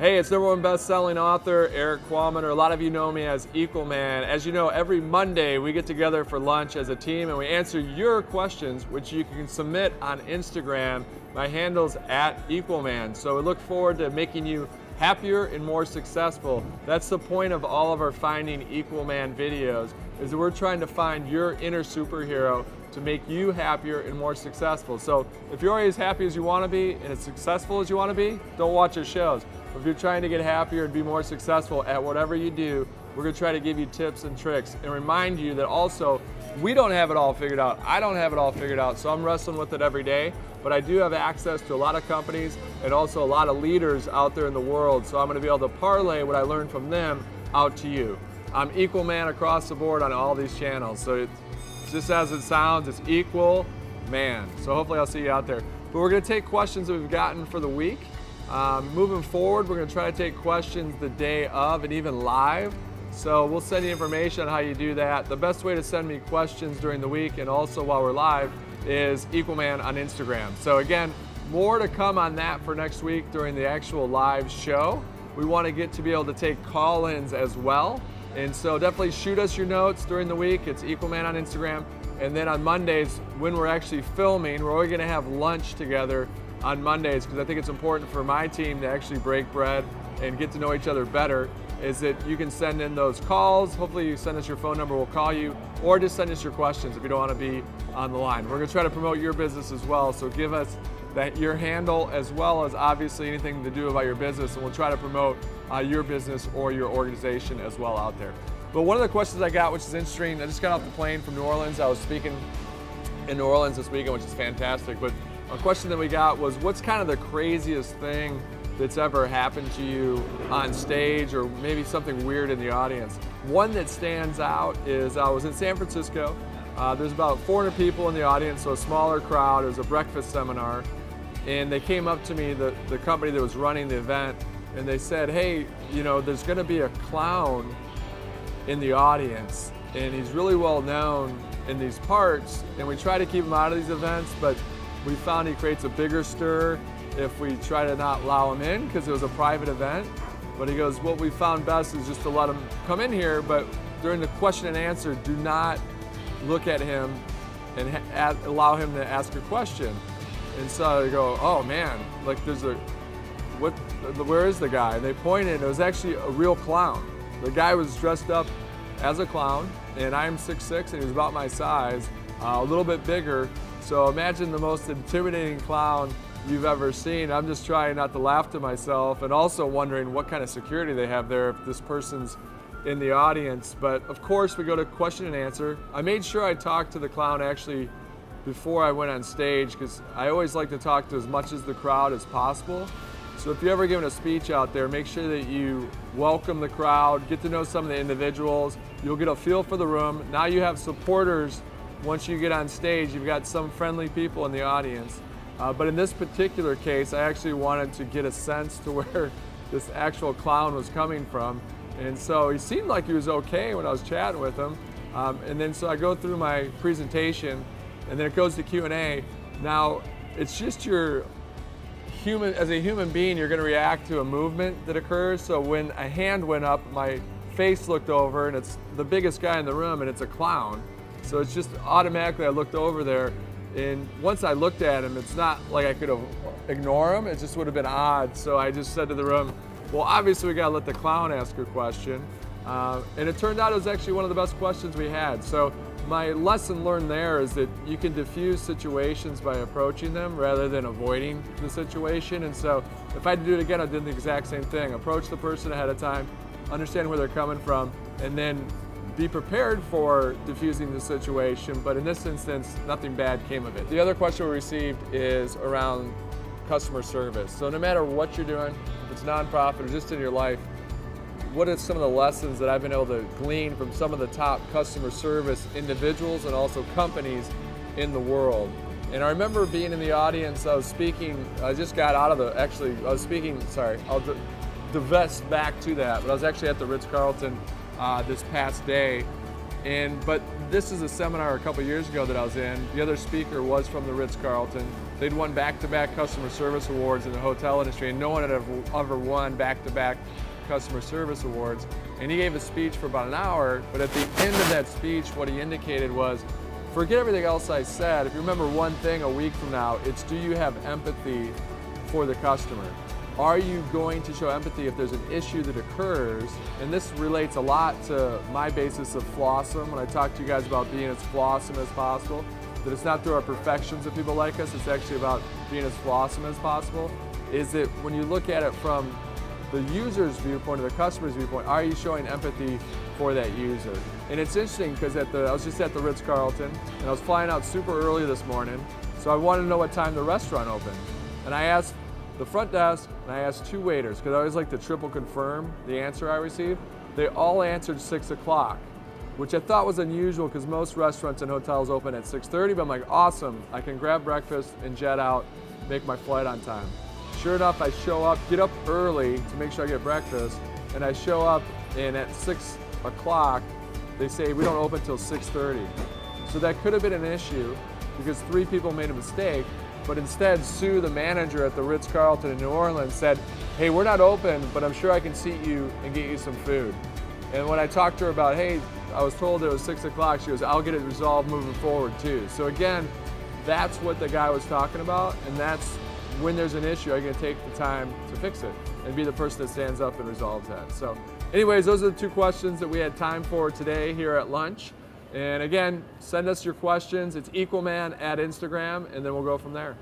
Hey, it's #1 best-selling author Eric Equalman, or a lot of you know me as Equalman. As you know, every Monday we get together for lunch as a team and we answer your questions, which you can submit on Instagram. My handle's @Equalman. So we look forward to making you happier and more successful. That's the point of all of our Finding Equalman videos, is that we're trying to find your inner superhero to make you happier and more successful. So if you're already as happy as you want to be and as successful as you want to be, don't watch our shows. If you're trying to get happier and be more successful at whatever you do, we're going to try to give you tips and tricks and remind you that also we don't have it all figured out. I don't have it all figured out, so I'm wrestling with it every day. But I do have access to a lot of companies and also a lot of leaders out there in the world, so I'm going to be able to parlay what I learned from them out to you. I'm Equalman across the board on all these channels, so it's just as it sounds, it's Equalman. So hopefully I'll see you out there. But we're going to take questions that we've gotten for the week. Moving forward, we're going to try to take questions the day of and even live. So we'll send you information on how you do that. The best way to send me questions during the week and also while we're live is Equalman on Instagram. So again, more to come on that for next week during the actual live show. We want to get to be able to take call-ins as well. And so definitely shoot us your notes during the week. It's Equalman on Instagram. And then on Mondays, when we're actually filming, we're always going to have lunch together on Mondays, because I think it's important for my team to actually break bread and get to know each other better, is that you can send in those calls. Hopefully you send us your phone number, we'll call you, or just send us your questions if you don't want to be on the line. We're going to try to promote your business as well, so give us your handle as well as obviously anything to do about your business, and we'll try to promote your business or your organization as well out there. But one of the questions I got, which is interesting, I just got off the plane from New Orleans. I was speaking in New Orleans this weekend, which is fantastic, but a question that we got was, what's kind of the craziest thing that's ever happened to you on stage, or maybe something weird in the audience? One that stands out is I was in San Francisco. There's about 400 people in the audience, so a smaller crowd. It was a breakfast seminar, and they came up to me, the company that was running the event, and they said, hey, you know, there's going to be a clown in the audience, and he's really well known in these parts, and we try to keep him out of these events, but we found he creates a bigger stir if we try to not allow him in, because it was a private event. But he goes, what we found best is just to let him come in here, but during the question and answer, do not look at him and allow him to ask a question. And so I go, oh man, like where is the guy? And they pointed, and it was actually a real clown. The guy was dressed up as a clown, and I'm 6'6", and he was about my size, a little bit bigger. So imagine the most intimidating clown you've ever seen. I'm just trying not to laugh to myself, and also wondering what kind of security they have there if this person's in the audience. But of course we go to question and answer. I made sure I talked to the clown actually before I went on stage, because I always like to talk to as much as the crowd as possible. So if you're ever giving a speech out there, make sure that you welcome the crowd, get to know some of the individuals. You'll get a feel for the room. Now you have supporters. Once you get on stage, you've got some friendly people in the audience. But in this particular case, I actually wanted to get a sense to where this actual clown was coming from. And so he seemed like he was okay when I was chatting with him. And then so I go through my presentation, and then it goes to Q&A. Now, it's just your human, as a human being, you're gonna react to a movement that occurs. So when a hand went up, my face looked over, and it's the biggest guy in the room, and it's a clown. So it's just automatically I looked over there, and once I looked at him, it's not like I could have ignore him, it just would have been odd. So I just said to the room, well, obviously we gotta let the clown ask a question. And it turned out it was actually one of the best questions we had. So my lesson learned there is that you can diffuse situations by approaching them rather than avoiding the situation. And so if I had to do it again, I did the exact same thing. Approach the person ahead of time, understand where they're coming from, and then be prepared for diffusing the situation. But in this instance, nothing bad came of it. The other question we received is around customer service. So no matter what you're doing, if it's nonprofit or just in your life, what are some of the lessons that I've been able to glean from some of the top customer service individuals and also companies in the world? And I remember being in the audience, I was speaking, I just got out of the, actually, I was speaking, sorry, I'll divest back to that, but I was actually at the Ritz-Carlton this past day. But this is a seminar a couple years ago that I was in. The other speaker was from the Ritz-Carlton, they'd won back-to-back customer service awards in the hotel industry, and no one had ever won back-to-back customer service awards. And he gave a speech for about an hour, but at the end of that speech, what he indicated was, forget everything else I said. If you remember one thing a week from now, it's do you have empathy for the customer? Are you going to show empathy if there's an issue that occurs? And this relates a lot to my basis of Flawsome, when I talk to you guys about being as Flawsome as possible, that it's not through our perfections that people like us, it's actually about being as Flawsome as possible, is that when you look at it from the user's viewpoint or the customer's viewpoint, are you showing empathy for that user? And it's interesting because I was just at the Ritz-Carlton and I was flying out super early this morning, so I wanted to know what time the restaurant opened. And I asked the front desk and I asked 2 waiters, because I always like to triple confirm the answer I received. They all answered 6 o'clock, which I thought was unusual because most restaurants and hotels open at 6:30, but I'm like, awesome, I can grab breakfast and jet out, make my flight on time. Sure enough, I show up, get up early to make sure I get breakfast, and I show up and at 6 o'clock, they say we don't open till 6:30. So that could have been an issue because 3 people made a mistake, but instead Sue, the manager at the Ritz-Carlton in New Orleans, said, hey, we're not open, but I'm sure I can seat you and get you some food. And when I talked to her about, hey, I was told it was 6 o'clock, she goes, I'll get it resolved moving forward too. So again, that's what the guy was talking about, and that's when there's an issue, I'm gonna take the time to fix it and be the person that stands up and resolves that. So anyways, those are the 2 questions that we had time for today here at lunch. And again, send us your questions. It's Equalman at Instagram, and then we'll go from there.